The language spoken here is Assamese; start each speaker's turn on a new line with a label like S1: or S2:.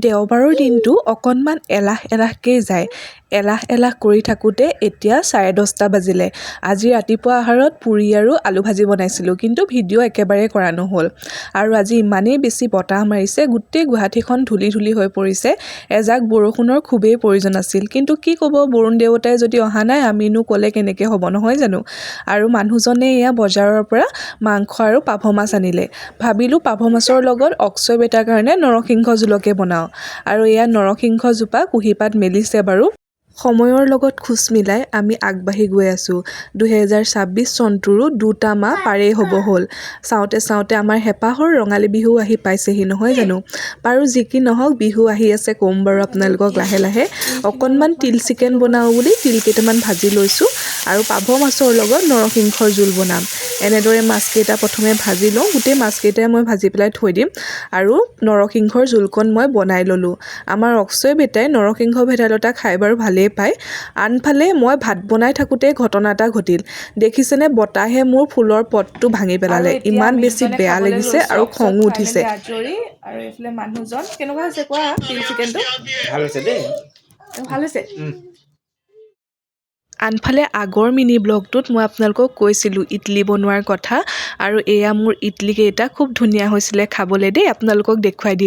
S1: দেওবাৰৰ দিনটো অকণমান এলাহকৈ যায়। এলাহ কৰি থাকোঁতে এতিয়া 10:30 বাজিলে। আজি ৰাতিপুৱা আহাৰত পুৰি আৰু আলু ভাজি বনাইছিলোঁ, কিন্তু ভিডিঅ' একেবাৰে কৰা নহ'ল। আৰু আজি ইমানেই বেছি বতাহ মাৰিছে, গোটেই গুৱাহাটীখন ধূলি হৈ পৰিছে। এজাক বৰষুণৰ খুবেই প্ৰয়োজন আছিল, কিন্তু কি ক'ব, বৰুণ দেৱতাই যদি অহা নাই আমিনো ক'লে কেনেকৈ হ'ব, নহয় জানো? আৰু মানুহজনে এয়া বজাৰৰ পৰা মাংস আৰু পাভ মাছ আনিলে। ভাবিলোঁ পাভ মাছৰ লগত অক্ষয় বেটাৰ কাৰণে নৰসিংহ জোলকে বনাওঁ। আৰু এয়া নৰসিংহ জোপা কুঁহিপাত মেলিছে বাৰু। সময়ৰ লগত খোজ মিলাই আমি আগবাঢ়ি গৈ আছোঁ। 2026 চনটোৰো 2টা মাহ পাৰেই হ'ব হ'ল। চাওঁতে আমাৰ হেঁপাহৰ ৰঙালী বিহু আহি পাইছেহি, নহয় জানো? বাৰু যি কি নহওক, বিহু আহি আছে, ক'ম বাৰু আপোনালোকক লাহে। অকণমান তিল চিকেন বনাওঁ বুলি তিল কেইটামান ভাজি লৈছোঁ আৰু পাভ মাছৰ লগত নৰসিংহৰ জোল বনাম। এনেদৰে মাছকেইটা প্ৰথমে ভাজি লওঁ। গোটেই মাছকেইটাই মই ভাজি পেলাই থৈ দিম আৰু নৰসিংহৰ জোলকণ মই বনাই ল'লোঁ। আমাৰ অক্ষয় বেটাই নৰসিংহ ভেদাইলতা খাই বাৰু ভালেই পায়। আনফালে মই ভাত বনাই থাকোঁতে ঘটনা এটা ঘটিল। দেখিছেনে, বতাহে মোৰ ফুলৰ পটটো ভাঙি পেলালে। ইমান বেছি বেয়া লাগিছে আৰু খঙো উঠিছে। আৰু এইফালে মানুহজন কেনেকুৱা হৈছে কোৱা, তিল চিকেনটো
S2: ভাল হৈছে দেই।
S1: ভাল হৈছে। আনফালে আগৰ মিনি ব্লগটোত মই আপোনালোকক কৈছিলোঁ ইডলি বনোৱাৰ কথা, আৰু এয়া মোৰ ইডলি কেইটা খুব ধুনীয়া হৈছিলে খাবলৈ দেই, আপোনালোকক দেখুৱাই দিলোঁ।